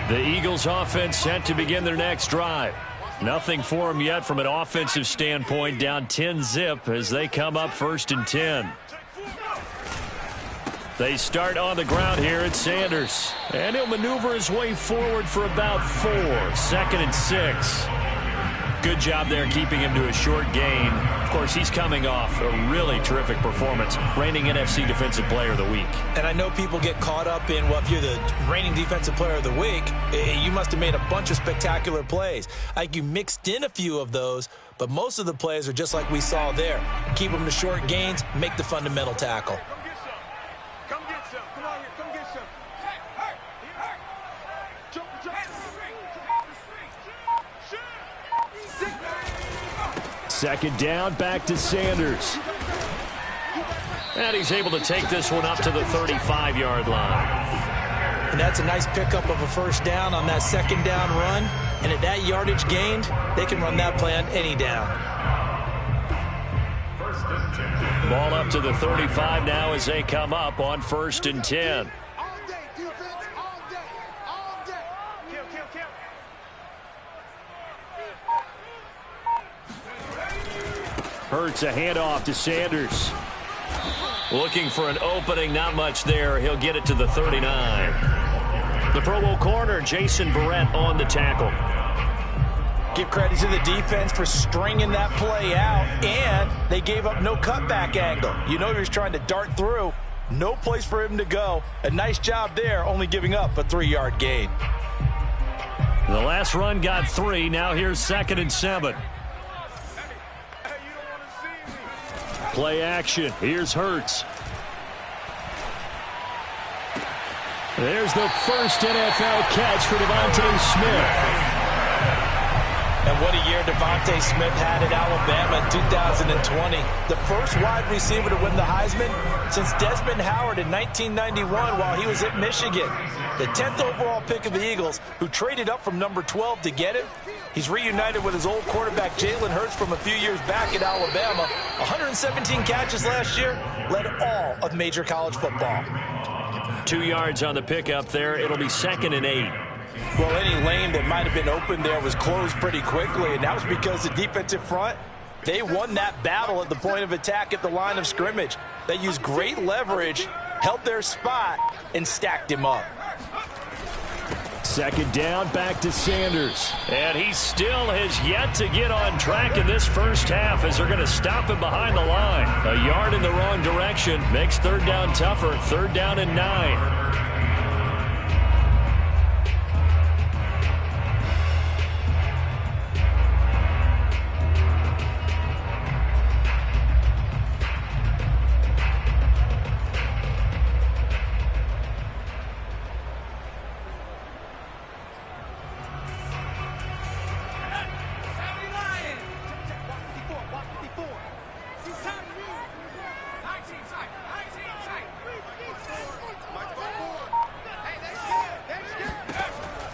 The Eagles offense set to begin their next drive. Nothing for them yet from an offensive standpoint, down 10-zip as they come up 1st and 10. They start on the ground here at Sanders. And he'll maneuver his way forward for about 4. 2nd and 6. Good job there keeping him to a short gain. Of course, he's coming off a really terrific performance, reigning NFC Defensive Player of the Week. And I know people get caught up in, well, if you're the reigning Defensive Player of the Week, you must have made a bunch of spectacular plays. Like you mixed in a few of those, but most of the plays are just like we saw there. Keep them to short gains, make the fundamental tackle. Second down, back to Sanders. And he's able to take this one up to the 35-yard line. And that's a nice pickup of a first down on that second down run. And at that yardage gained, they can run that play on any down. Ball up to the 35 now as they come up on 1st and 10. Hurts a handoff to Sanders. Looking for an opening, not much there. He'll get it to the 39. The Pro Bowl corner, Jason Verrett, on the tackle. Give credit to the defense for stringing that play out, and they gave up no cutback angle. You know he was trying to dart through. No place for him to go. A nice job there, only giving up a 3-yard gain. The last run got 3. Now here's 2nd and 7. Play action. Here's Hurts. There's the first NFL catch for Devontae Smith. And what a year Devontae Smith had at Alabama in 2020. The first wide receiver to win the Heisman since Desmond Howard in 1991 while he was at Michigan. The 10th overall pick of the Eagles, who traded up from number 12 to get him. He's reunited with his old quarterback Jalen Hurts from a few years back at Alabama. 117 catches last year, led all of major college football. 2 yards on the pickup there. It'll be 2nd and 8. Well, any lane that might have been open there was closed pretty quickly, and that was because the defensive front, they won that battle at the point of attack at the line of scrimmage. They used great leverage, held their spot, and stacked him up. 2nd down, back to Sanders. And he still has yet to get on track in this first half as they're going to stop him behind the line. A yard in the wrong direction makes 3rd down tougher. 3rd down and 9.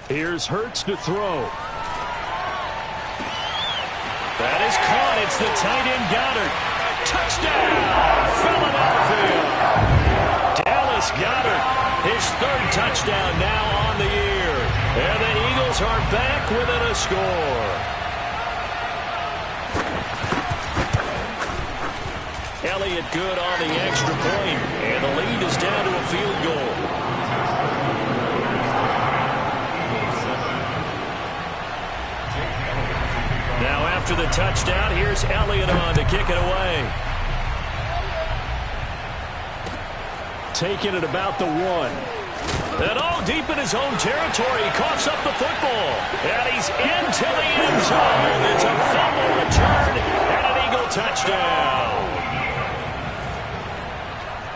Here's Hurts to throw. That is caught. It's the tight end Goddard. Touchdown, Philadelphia. Dallas Goddard, his 3rd touchdown now on the year. And the Eagles are back within a score. Elliott good on the extra point. And the lead is down to a field goal. Now after the touchdown, here's Elliott on to kick it away. Taking it about the 1. And all deep in his own territory, he coughs up the football. And he's into the end zone. It's a fumble return and an Eagle touchdown.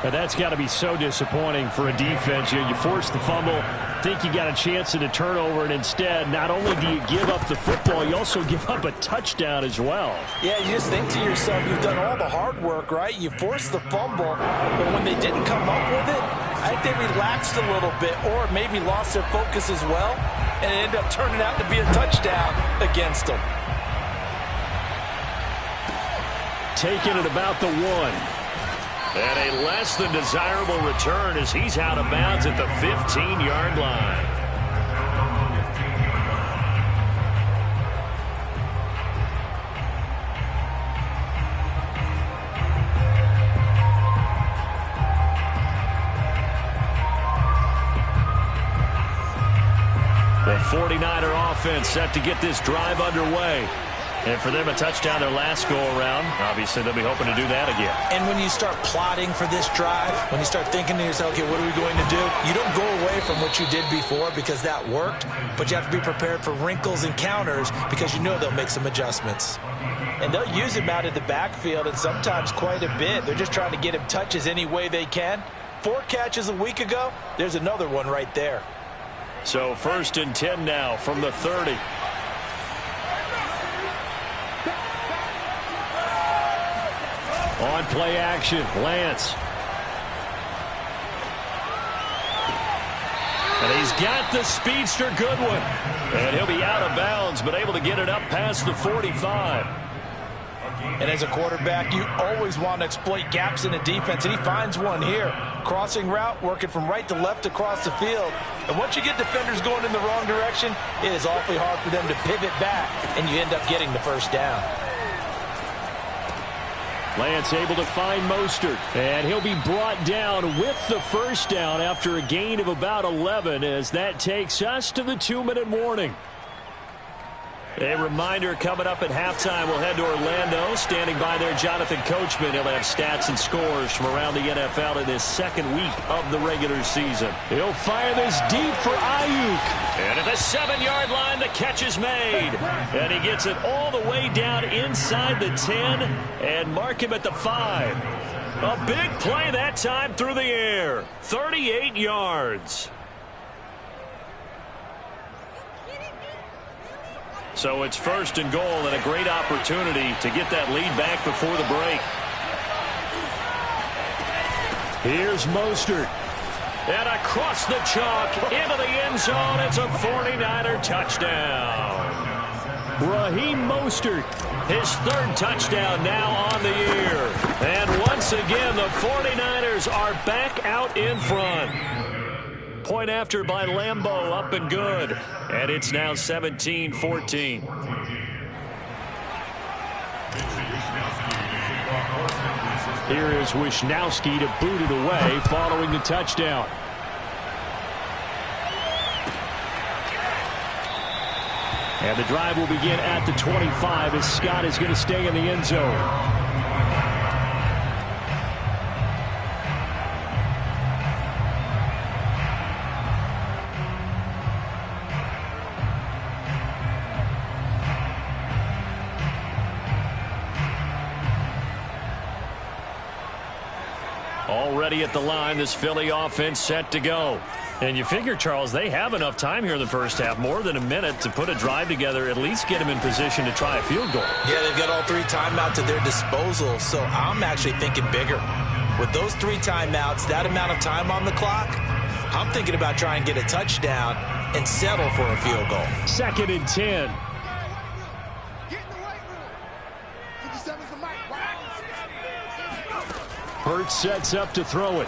And that's got to be so disappointing for a defense. You force the fumble, think you got a chance at a turnover, and instead, not only do you give up the football, you also give up a touchdown as well. Yeah, you just think to yourself, you've done all the hard work, right? You forced the fumble, but when they didn't come up with it, I think they relaxed a little bit or maybe lost their focus as well, and it ended up turning out to be a touchdown against them. Taking it about the 1. And a less than desirable return as he's out of bounds at the 15-yard line. 49er offense set to get this drive underway. And for them, a touchdown their last go-around. Obviously, they'll be hoping to do that again. And when you start plotting for this drive, when you start thinking to yourself, okay, what are we going to do? You don't go away from what you did before because that worked, but you have to be prepared for wrinkles and counters because you know they'll make some adjustments. And they'll use him out of the backfield, and sometimes quite a bit. They're just trying to get him touches any way they can. 4 catches a week ago, there's another one right there. So 1st and 10 now from the 30. On play action, Lance. And he's got the speedster Goodwin. And he'll be out of bounds, but able to get it up past the 45. And as a quarterback, you always want to exploit gaps in the defense, and he finds one here. Crossing route, working from right to left across the field. And once you get defenders going in the wrong direction, it is awfully hard for them to pivot back, and you end up getting the first down. Lance able to find Mostert, and he'll be brought down with the first down after a gain of about 11 as that takes us to the 2-minute warning. A reminder coming up at halftime, we'll head to Orlando. Standing by there, Jonathan Coachman. He'll have stats and scores from around the NFL in this second week of the regular season. He'll fire this deep for Ayuk. And at the 7-yard line, the catch is made. And he gets it all the way down inside the 10 and mark him at the 5. A big play that time through the air. 38 yards. So it's 1st and goal and a great opportunity to get that lead back before the break. Here's Mostert. And across the chalk into the end zone. It's a 49er touchdown. Raheem Mostert, his 3rd touchdown now on the year. And once again, the 49ers are back out in front. Point after by Lambeau, up and good. And it's now 17-14. Here is Wisnowski to boot it away following the touchdown. And the drive will begin at the 25 as Scott is going to stay in the end zone. Already at the line, this Philly offense set to go. And you figure, Charles, they have enough time here in the first half, more than a minute, to put a drive together, at least get them in position to try a field goal. Yeah, they've got all 3 timeouts at their disposal, so I'm actually thinking bigger. With those 3 timeouts, that amount of time on the clock, I'm thinking about trying to get a touchdown and settle for a field goal. 2nd and 10. Hurts sets up to throw it.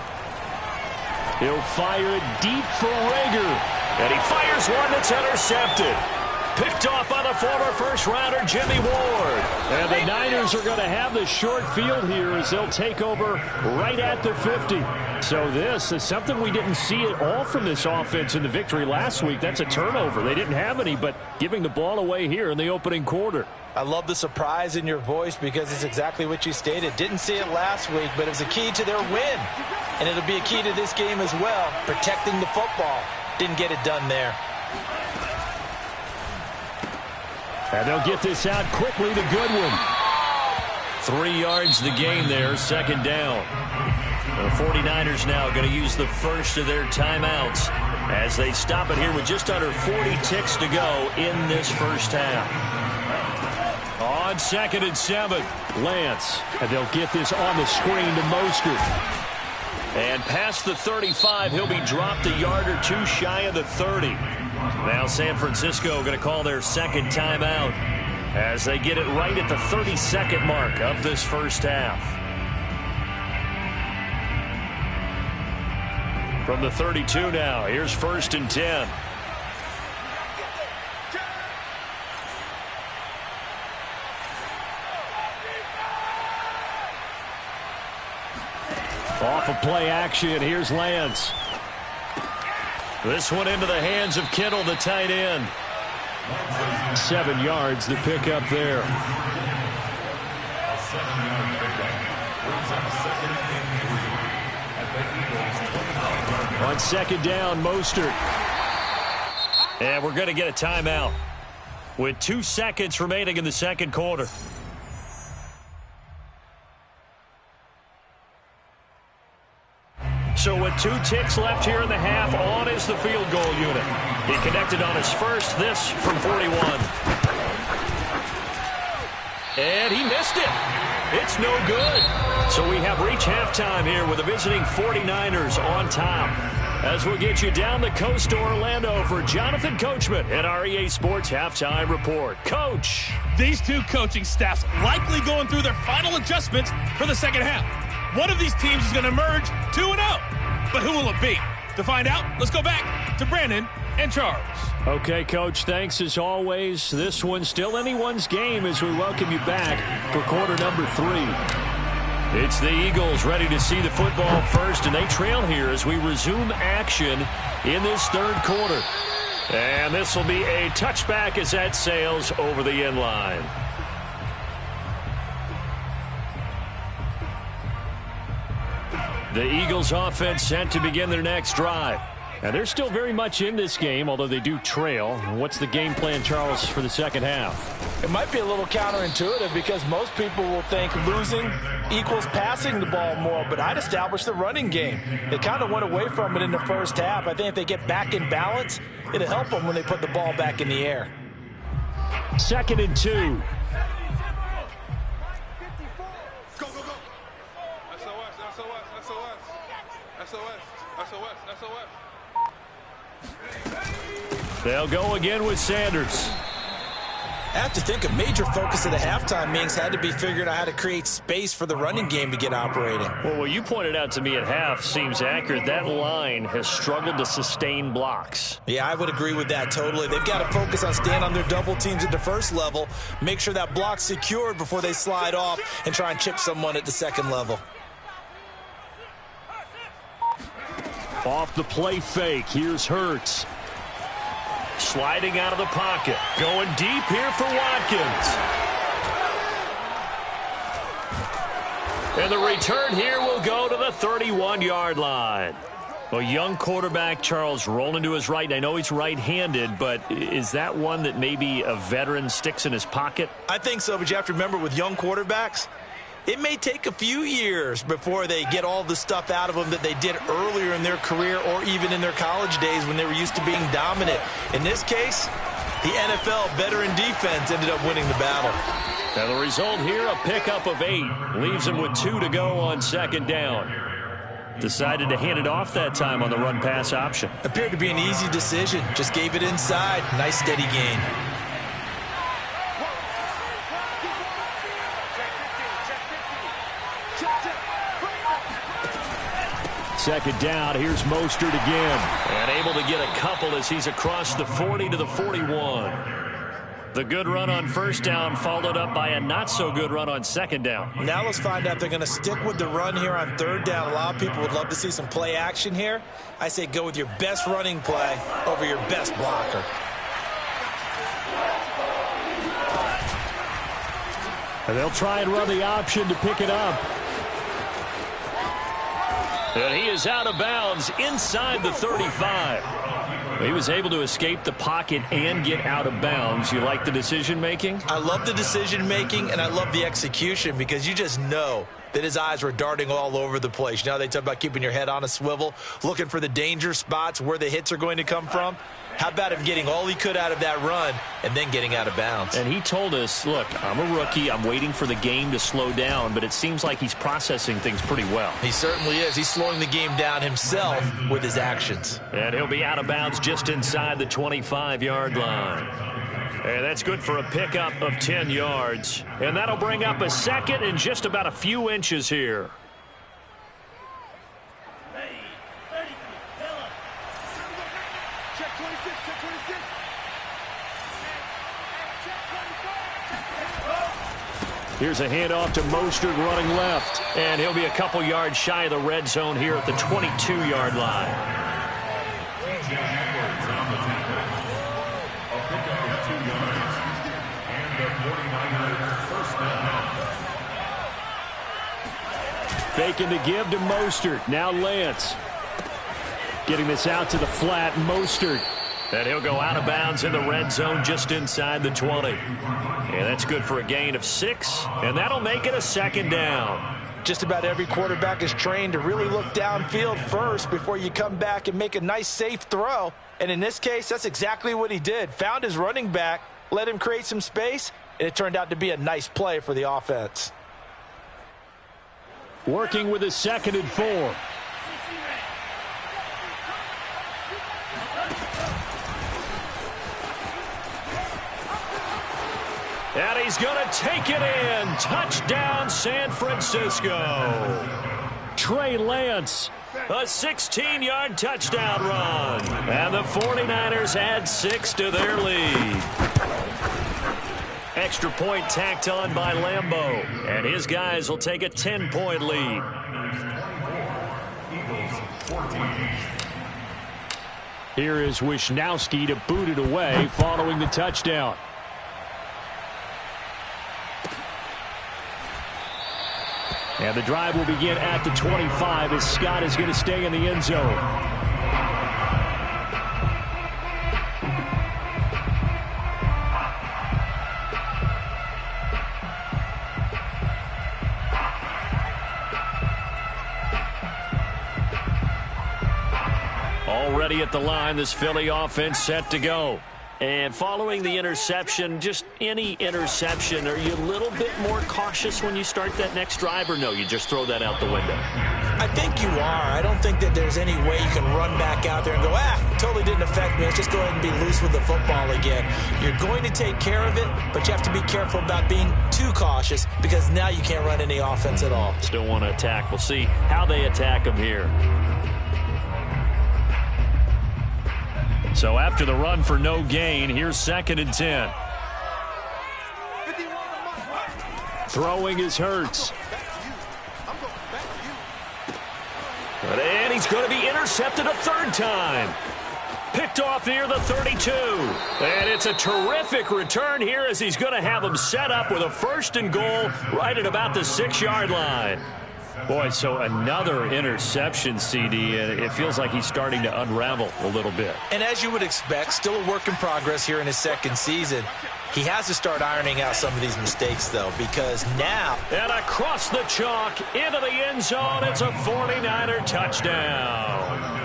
He'll fire it deep for Rager. And he fires one that's intercepted. Picked off by the former first-rounder Jimmy Ward. And the Niners are going to have the short field here as they'll take over right at the 50. So this is something we didn't see at all from this offense in the victory last week. That's a turnover. They didn't have any, but giving the ball away here in the opening quarter. I love the surprise in your voice because it's exactly what you stated. Didn't see it last week, but it was a key to their win. And it'll be a key to this game as well, protecting the football. Didn't get it done there. And they'll get this out quickly to Goodwin. 3 yards the gain there, 2nd down. The 49ers now going to use the first of their timeouts as they stop it here with just under 40 ticks to go in this first half. On 2nd and 7, Lance. And they'll get this on the screen to Mostert. And past the 35, he'll be dropped a yard or 2 shy of the 30. Now San Francisco going to call their 2nd timeout as they get it right at the 32nd mark of this first half. From the 32 now, here's 1st and 10. Off of play action, here's Lance. This one into the hands of Kittle, the tight end. 7 yards, the pickup there. On second down, Mostert. And we're going to get a timeout with 2 seconds remaining in the second quarter. So with 2 ticks left here in the half, on is the field goal unit. He connected on his first, this from 41. And he missed it. It's no good. So we have reached halftime here with the visiting 49ers on top. As we'll get you down the coast to Orlando for Jonathan Coachman at our EA Sports Halftime Report. Coach. These two coaching staffs likely going through their final adjustments for the second half. One of these teams is going to emerge 2-0. But who will it be? To find out, let's go back to Brandon and Charles. Okay, Coach, thanks as always. This one's still anyone's game as we welcome you back for quarter number 3. It's the Eagles ready to see the football first, and they trail here as we resume action in this third quarter. And this will be a touchback as that sails over the end line. The Eagles offense set to begin their next drive. And they're still very much in this game, although they do trail. What's the game plan, Charles, for the second half? It might be a little counterintuitive because most people will think losing equals passing the ball more, but I'd establish the running game. They kind of went away from it in the first half. I think if they get back in balance, it'll help them when they put the ball back in the air. 2nd and 2. Go, go, go. SOS. They'll go again with Sanders. I have to think a major focus of the halftime meetings had to be figuring out how to create space for the running game to get operating. Well, what you pointed out to me at half seems accurate. That line has struggled to sustain blocks. Yeah, I would agree with that totally. They've got to focus on staying on their double teams at the first level, make sure that block's secured before they slide off and try and chip someone at the second level. Off the play fake, here's Hurts. Sliding out of the pocket. Going deep here for Watkins. And the return here will go to the 31-yard line. A young quarterback, Charles, rolling to his right. I know he's right-handed, but is that one that maybe a veteran sticks in his pocket? I think so, but you have to remember with young quarterbacks, it may take a few years before they get all the stuff out of them that they did earlier in their career or even in their college days when they were used to being dominant. In this case, the NFL veteran defense ended up winning the battle. And the result here, a pickup of 8. Leaves them with 2 to go on second down. Decided to hand it off that time on the run-pass option. Appeared to be an easy decision. Just gave it inside. Nice steady gain. Second down, here's Mostert again. And able to get a couple as he's across the 40 to the 41. The good run on first down followed up by a not-so-good run on second down. Now let's find out if they're going to stick with the run here on third down. A lot of people would love to see some play action here. I say go with your best running play over your best blocker. And they'll try and run the option to pick it up. And he is out of bounds inside the 35. He was able to escape the pocket and get out of bounds. You like the decision-making? I love the decision-making, and I love the execution because you just know that his eyes were darting all over the place. You know, they talk about keeping your head on a swivel, looking for the danger spots where the hits are going to come from. How about him getting all he could out of that run and then getting out of bounds? And he told us, look, I'm a rookie. I'm waiting for the game to slow down, but it seems like he's processing things pretty well. He certainly is. He's slowing the game down himself with his actions. And he'll be out of bounds just inside the 25-yard line. And that's good for a pickup of 10 yards. And that'll bring up a second and just about a few inches here. Here's a handoff to Mostert running left. And he'll be a couple yards shy of the red zone here at the 22-yard line. Faking to give to Mostert. Now Lance. Getting this out to the flat. Mostert. And he'll go out of bounds in the red zone just inside the 20. And that's good for a gain of 6. And that'll make it a second down. Just about every quarterback is trained to really look downfield first before you come back and make a nice, safe throw. And in this case, that's exactly what he did. Found his running back, let him create some space, and it turned out to be a nice play for the offense. Working with a 2nd and 4. And he's going to take it in. Touchdown, San Francisco. Trey Lance, a 16-yard touchdown run. And the 49ers add 6 to their lead. Extra point tacked on by Lambeau. And his guys will take a 10-point lead. Here is Wisnowski to boot it away following the touchdown. And the drive will begin at the 25 as Scott is going to stay in the end zone. Already at the line, this Philly offense set to go. And following the interception, just any interception, are you a little bit more cautious when you start that next drive, or no, you just throw that out the window? I think you are. I don't think that there's any way you can run back out there and go, totally didn't affect me. Let's just go ahead and be loose with the football again. You're going to take care of it, but you have to be careful about being too cautious because now you can't run any offense at all. Still want to attack. We'll see how they attack them here. So after the run for no gain, here's 2nd and 10. Throwing is Hurts. And he's going to be intercepted a 3rd time. Picked off near the 32. And it's a terrific return here as he's going to have him set up with a 1st and goal right at about the 6-yard line. Boy, so another interception, CD, and it feels like he's starting to unravel a little bit. And as you would expect, still a work in progress here in his 2nd season. He has to start ironing out some of these mistakes, though, because now... And across the chalk, into the end zone, it's a 49er touchdown.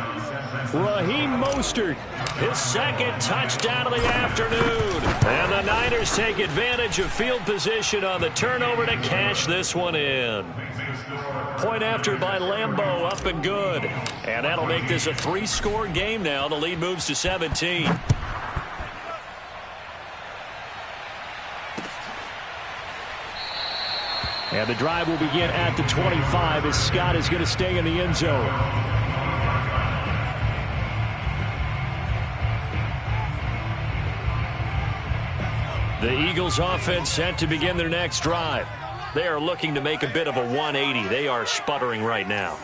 Raheem Mostert, his 2nd touchdown of the afternoon. And the Niners take advantage of field position on the turnover to cash this one in. Point after by Lambeau, up and good. And that'll make this a 3-score game now. The lead moves to 17. And the drive will begin at the 25 as Scott is going to stay in the end zone. The Eagles offense set to begin their next drive. They are looking to make a bit of a 180. They are sputtering right now.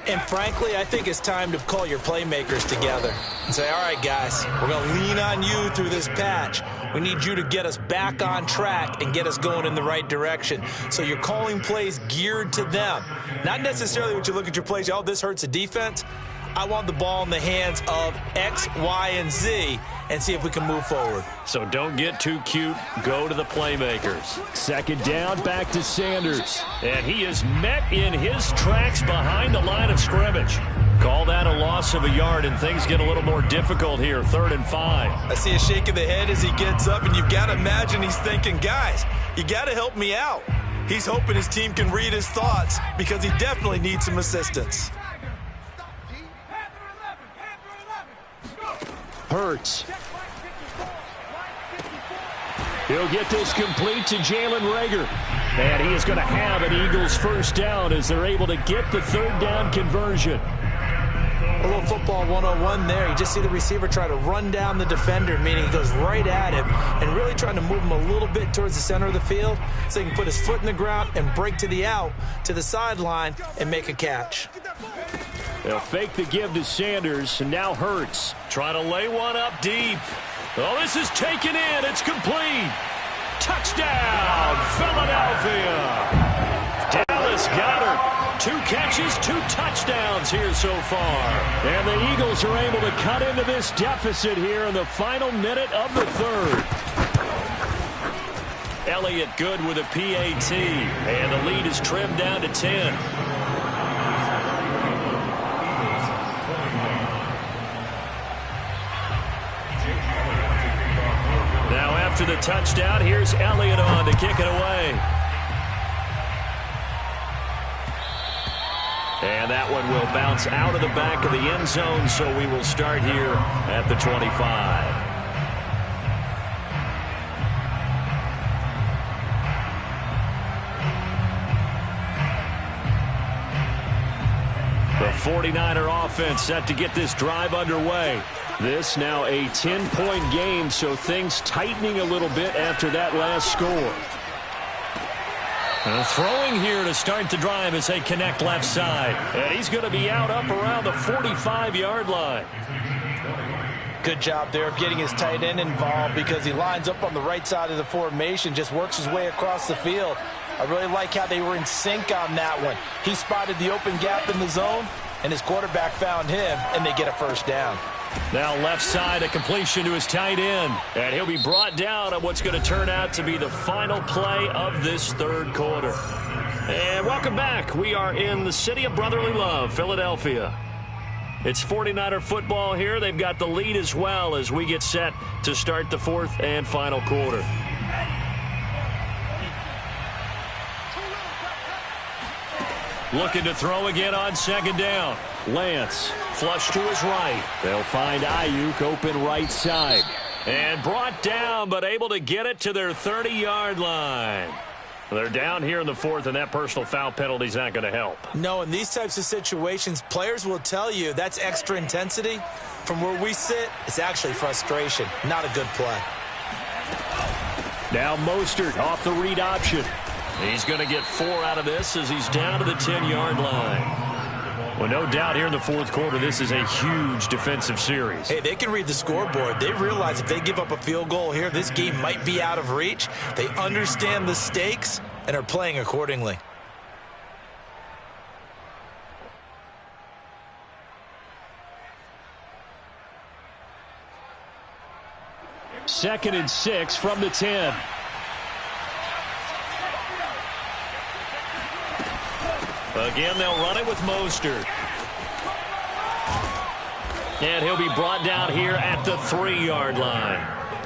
And frankly, I think it's time to call your playmakers together and say, all right, guys, we're going to lean on you through this patch. We need you to get us back on track and get us going in the right direction. So you're calling plays geared to them. Not necessarily what you look at your plays, this hurts the defense. I want the ball in the hands of X, Y, and Z and see if we can move forward. So don't get too cute. Go to the playmakers. 2nd down, back to Sanders. And he is met in his tracks behind the line of scrimmage. Call that a loss of a yard, and things get a little more difficult here. 3rd and 5. I see a shake of the head as he gets up, and you've got to imagine he's thinking, guys, you got to help me out. He's hoping his team can read his thoughts because he definitely needs some assistance. Hurts. He'll get this complete to Jalen Reagor. And he is going to have an Eagles 1st down as they're able to get the 3rd down conversion. A little football 101 there. You just see the receiver try to run down the defender, meaning he goes right at him and really trying to move him a little bit towards the center of the field so he can put his foot in the ground and break to the out, to the sideline, and make a catch. They'll fake the give to Sanders, and now Hurts trying to lay one up deep. Oh, this is taken in. It's complete. Touchdown, Philadelphia. Dallas Goedert, 2 catches, 2 touchdowns here so far. And the Eagles are able to cut into this deficit here in the final minute of the third. Elliott good with a PAT, and the lead is trimmed down to 10. Now after the touchdown, here's Elliott on to kick it away. And that one will bounce out of the back of the end zone, so we will start here at the 25. The 49er offense set to get this drive underway. This now a 10-point game, so things tightening a little bit after that last score. Throwing here to start the drive as they connect left side. And he's going to be out up around the 45-yard line. Good job there of getting his tight end involved because he lines up on the right side of the formation, just works his way across the field. I really like how they were in sync on that one. He spotted the open gap in the zone, and his quarterback found him, and they get a first down. Now left side, a completion to his tight end. And he'll be brought down on what's going to turn out to be the final play of this third quarter. And welcome back. We are in the city of brotherly love, Philadelphia. It's 49er football here. They've got the lead as well as we get set to start the fourth and final quarter. Looking to throw again on second down. Lance, flush to his right. They'll find Ayuk open right side. And brought down, but able to get it to their 30-yard line. They're down here in the fourth, and that personal foul penalty is not going to help. No, in these types of situations, players will tell you that's extra intensity. From where we sit, it's actually frustration, not a good play. Now Mostert off the read option. He's going to get 4 out of this as he's down to the 10-yard line. Well, no doubt here in the fourth quarter, this is a huge defensive series. Hey, they can read the scoreboard. They realize if they give up a field goal here, this game might be out of reach. They understand the stakes and are playing accordingly. Second and 6 from the 10. Again, they'll run it with Mostert. And he'll be brought down here at the 3-yard line.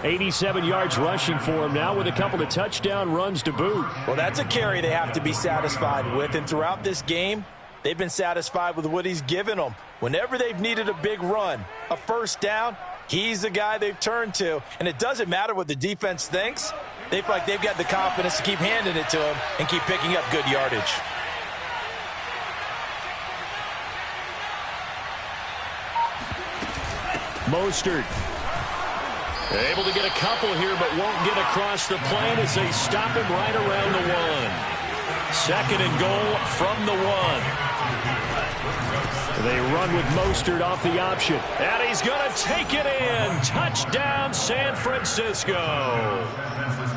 87 yards rushing for him now with a couple of touchdown runs to boot. Well, that's a carry they have to be satisfied with. And throughout this game, they've been satisfied with what he's given them. Whenever they've needed a big run, a first down, he's the guy they've turned to. And it doesn't matter what the defense thinks. They feel like they've got the confidence to keep handing it to him and keep picking up good yardage. Mostert able to get a couple here, but won't get across the plane as they stop him right around the 1. Second and goal from the 1. They run with Mostert off the option, and he's going to take it in. Touchdown, San Francisco.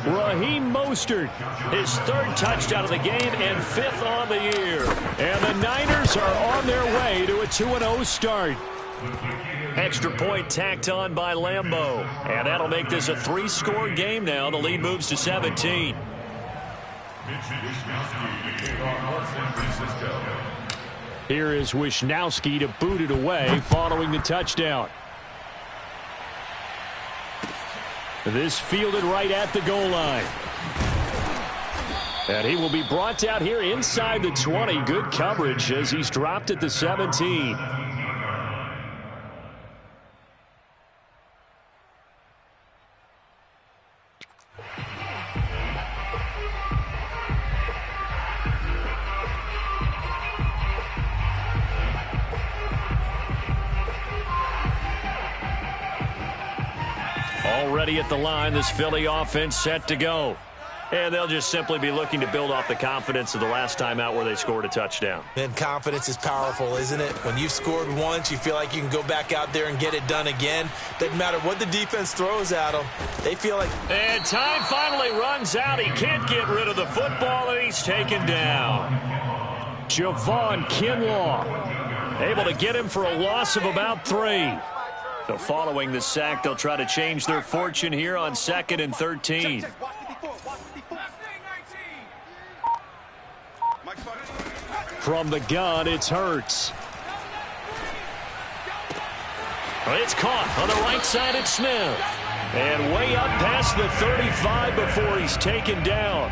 Raheem Mostert, his 3rd touchdown of the game and 5th on the year. And the Niners are on their way to a 2-0 start. Extra point tacked on by Lambeau. And that'll make this a 3-score game now. The lead moves to 17. Here is Wisnowski to boot it away following the touchdown. This fielded right at the goal line. And he will be brought down here inside the 20. Good coverage as he's dropped at the 17. Already at the line, this Philly offense set to go. And they'll just simply be looking to build off the confidence of the last time out where they scored a touchdown. And confidence is powerful, isn't it? When you've scored once, you feel like you can go back out there and get it done again. Doesn't matter what the defense throws at them. They feel like... And time finally runs out. He can't get rid of the football, and he's taken down. Javon Kinlaw able to get him for a loss of about 3. So following the sack, they'll try to change their fortune here on 2nd and 13. From the gun, it's Hurts. It's caught on the right side. It's Smith. And way up past the 35 before he's taken down.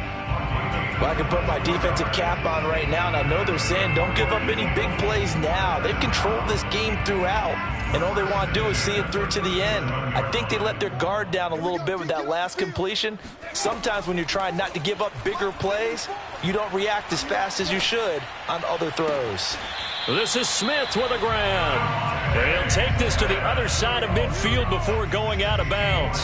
Well, I can put my defensive cap on right now, and I know they're saying don't give up any big plays now. They've controlled this game throughout, and all they want to do is see it through to the end. I think they let their guard down a little bit with that last completion. Sometimes when you're trying not to give up bigger plays, you don't react as fast as you should on other throws. This is Smith with a grab. And he'll take this to the other side of midfield before going out of bounds.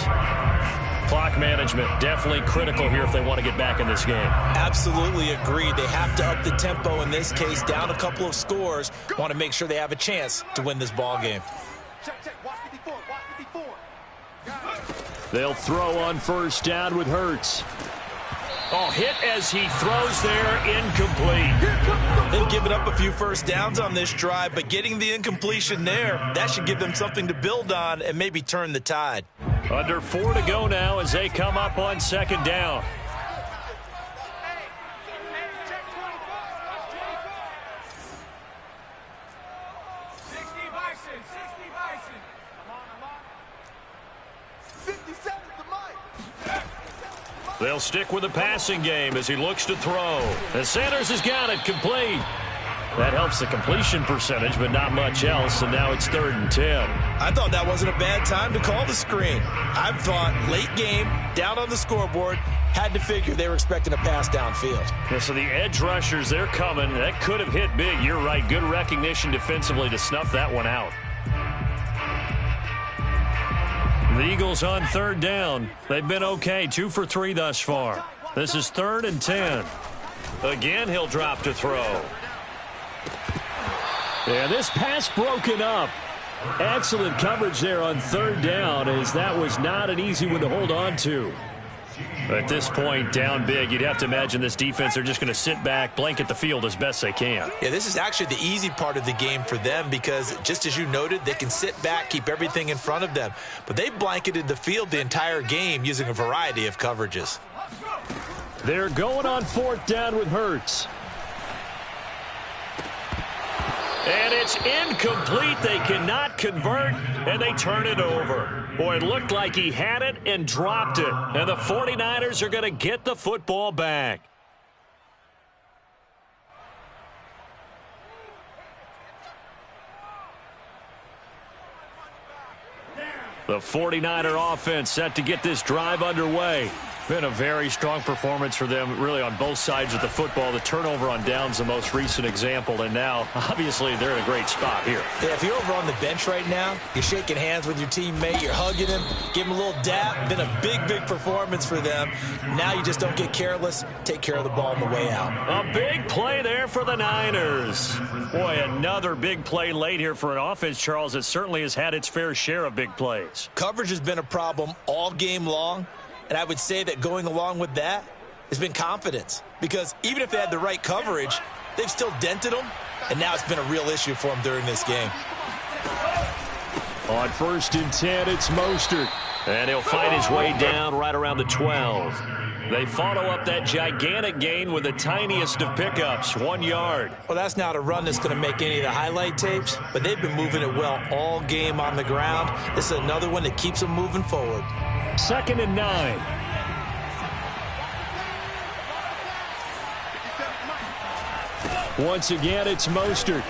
Clock management definitely critical here if they want to get back in this game. Absolutely agreed. They have to up the tempo in this case, down a couple of scores. Want to make sure they have a chance to win this ball game. They'll throw on first down with Hurts. Oh, hit as he throws there, incomplete. They've given up a few first downs on this drive, but getting the incompletion there, that should give them something to build on and maybe turn the tide. Under 4 to go now as they come up on 2nd down. They'll stick with the passing game as he looks to throw. And Sanders has got it complete. That helps the completion percentage, but not much else, and now it's 3rd and 10. I thought that wasn't a bad time to call the screen. I thought late game, down on the scoreboard, had to figure they were expecting a pass downfield. Yeah, so the edge rushers, they're coming. That could have hit big. You're right. Good recognition defensively to snuff that one out. The Eagles on 3rd down. They've been okay, 2 for 3 thus far. This is 3rd and 10. Again, he'll drop to throw. Yeah, this pass broken up. Excellent coverage there on 3rd down, as that was not an easy one to hold on to. At this point, down big, you'd have to imagine this defense are just going to sit back, blanket the field as best they can. Yeah, this is actually the easy part of the game for them because, just as you noted, they can sit back, keep everything in front of them. But they blanketed the field the entire game using a variety of coverages. They're going on 4th down with Hurts. And it's incomplete. They cannot convert, and they turn it over. Boy, it looked like he had it and dropped it. And the 49ers are going to get the football back. The 49er offense set to get this drive underway. Been a very strong performance for them, really, on both sides of the football. The turnover on downs, the most recent example, and now, obviously, they're in a great spot here. Yeah, if you're over on the bench right now, you're shaking hands with your teammate, you're hugging him, give him a little dap. Been a big, big performance for them. Now you just don't get careless, take care of the ball on the way out. A big play there for the Niners. Boy, another big play late here for an offense, Charles, that certainly has had its fair share of big plays. Coverage has been a problem all game long. And I would say that going along with that has been confidence. Because even if they had the right coverage, they've still dented them. And now it's been a real issue for them during this game. On 1st and 10, it's Mostert. And he'll fight his way down right around the 12. They follow up that gigantic gain with the tiniest of pickups, 1 yard. Well, that's not a run that's going to make any of the highlight tapes. But they've been moving it well all game on the ground. This is another one that keeps them moving forward. 2nd and 9. Once again, it's Mostert.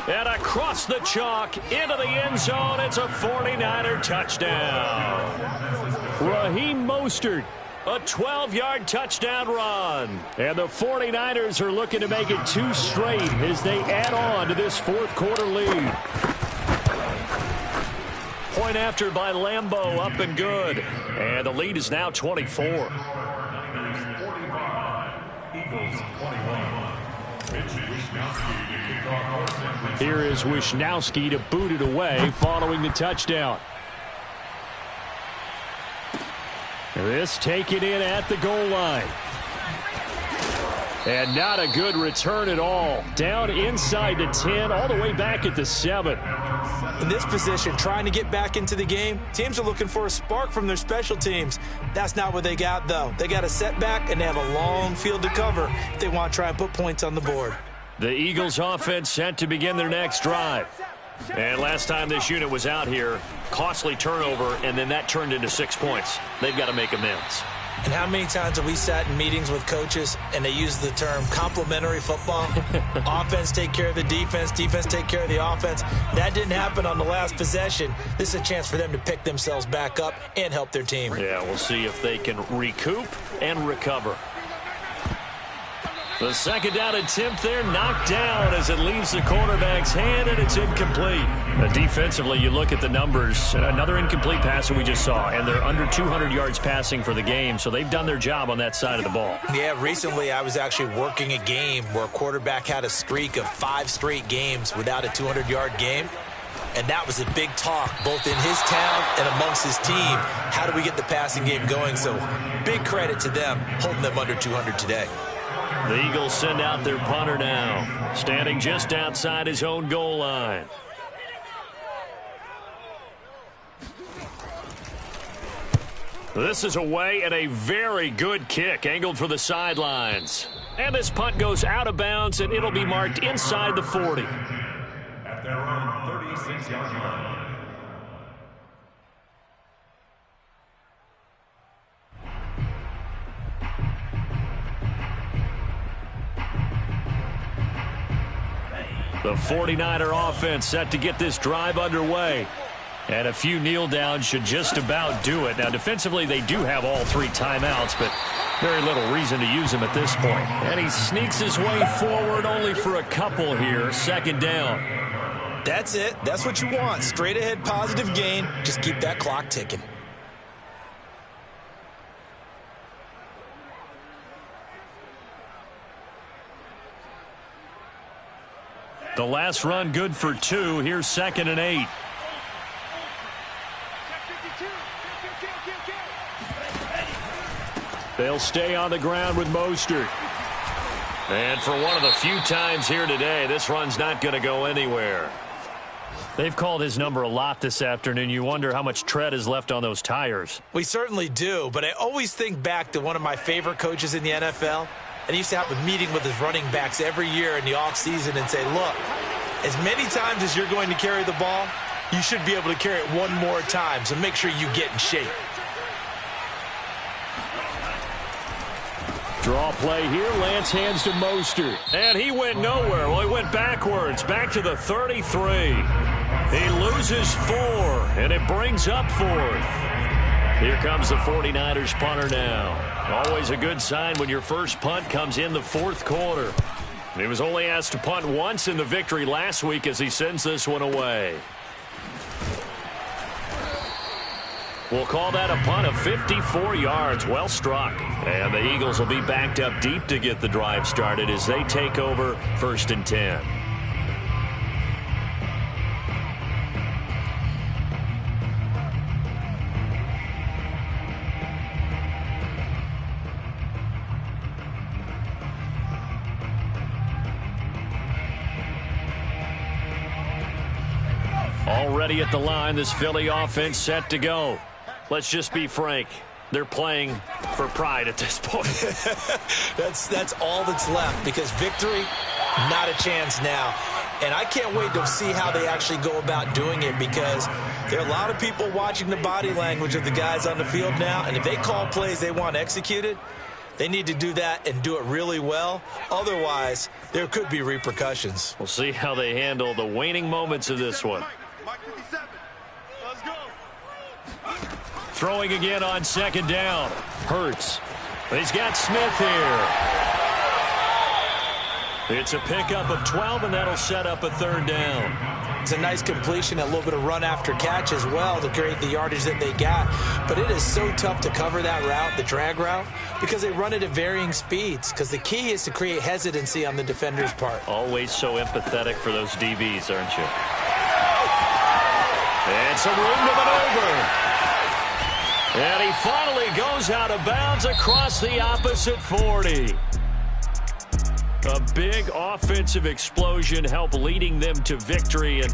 And across the chalk, into the end zone, it's a 49er touchdown. Raheem Mostert, a 12-yard touchdown run. And the 49ers are looking to make it 2 straight as they add on to this 4th quarter lead. Point after by Lambeau, up and good. And the lead is now 24. Eagles 21. Here is Wisnowski to boot it away following the touchdown. This taken in at the goal line. And not a good return at all. Down inside the 10, all the way back at the 7. In this position, trying to get back into the game, teams are looking for a spark from their special teams. That's not what they got, though. They got a setback, and they have a long field to cover if they want to try and put points on the board. The Eagles offense set to begin their next drive. And last time this unit was out here, costly turnover, and then that turned into 6 points. They've got to make amends. And how many times have we sat in meetings with coaches and they use the term complementary football? Offense take care of the defense, defense take care of the offense. That didn't happen on the last possession. This is a chance for them to pick themselves back up and help their team. Yeah, we'll see if they can recoup and recover. The second down attempt there knocked down as it leaves the quarterback's hand, and it's incomplete. Defensively, you look at the numbers. Another incomplete pass that we just saw, and they're under 200 yards passing for the game, so they've done their job on that side of the ball. Yeah, recently I was actually working a game where a quarterback had a streak of 5 straight games without a 200-yard game. And that was a big talk, both in his town and amongst his team. How do we get the passing game going? So big credit to them holding them under 200 today. The Eagles send out their punter now, standing just outside his own goal line. This is away and a very good kick, angled for the sidelines. And this punt goes out of bounds, and it'll be marked inside the 40. At their own 36-yard line. The 49er offense set to get this drive underway. And a few kneel downs should just about do it. Now, defensively, they do have all 3 timeouts, but very little reason to use them at this point. And he sneaks his way forward only for a couple here. Second down. That's it. That's what you want. Straight ahead positive gain. Just keep that clock ticking. The last run good for 2. Here's 2nd and 8. They'll stay on the ground with Mostert. And for one of the few times here today, this run's not going to go anywhere. They've called his number a lot this afternoon. You wonder how much tread is left on those tires. We certainly do, but I always think back to one of my favorite coaches in the NFL. And he used to have a meeting with his running backs every year in the offseason and say, look, as many times as you're going to carry the ball, you should be able to carry it one more time, so make sure you get in shape. Draw play here. Lance hands to Mostert. And he went nowhere. Well, he went backwards, back to the 33. He loses 4, and it brings up 4th. Here comes the 49ers punter now. Always a good sign when your first punt comes in the 4th quarter. He was only asked to punt once in the victory last week as he sends this one away. We'll call that a punt of 54 yards. Well struck. And the Eagles will be backed up deep to get the drive started as they take over 1st and 10. Already at the line, this Philly offense set to go. Let's just be frank. They're playing for pride at this point. That's all that's left, because victory, not a chance now. And I can't wait to see how they actually go about doing it, because there are a lot of people watching the body language of the guys on the field now, and if they call plays they want executed, they need to do that and do it really well. Otherwise, there could be repercussions. We'll see how they handle the waning moments of this one. Let's go. Throwing again on 2nd down. Hurts. He's got Smith here. It's a pickup of 12, and that'll set up a 3rd down. It's a nice completion, a little bit of run after catch as well to create the yardage that they got. But it is so tough to cover that route, the drag route, because they run it at varying speeds. Because the key is to create hesitancy on the defender's part. Always so empathetic for those DBs, aren't you? And some room to maneuver. And he finally goes out of bounds across the opposite 40. A big offensive explosion helped leading them to victory. And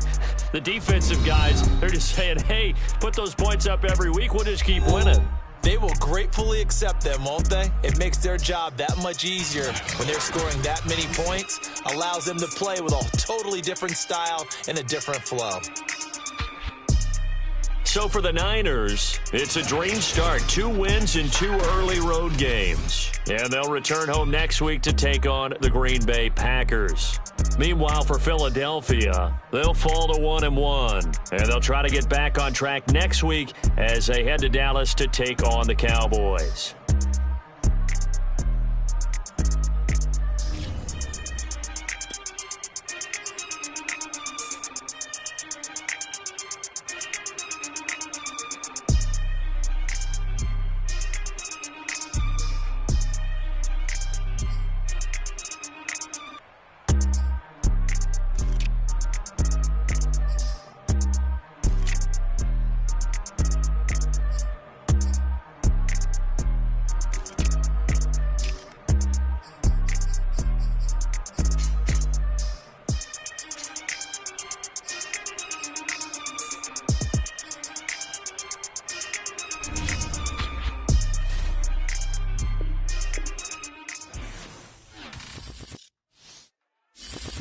the defensive guys, they're just saying, hey, put those points up every week. We'll just keep winning. They will gratefully accept them, won't they? It makes their job that much easier when they're scoring that many points. Allows them to play with a totally different style and a different flow. So for the Niners, it's a dream start. 2 wins in 2 early road games. And they'll return home next week to take on the Green Bay Packers. Meanwhile, for Philadelphia, they'll fall to 1-1. And they'll try to get back on track next week as they head to Dallas to take on the Cowboys.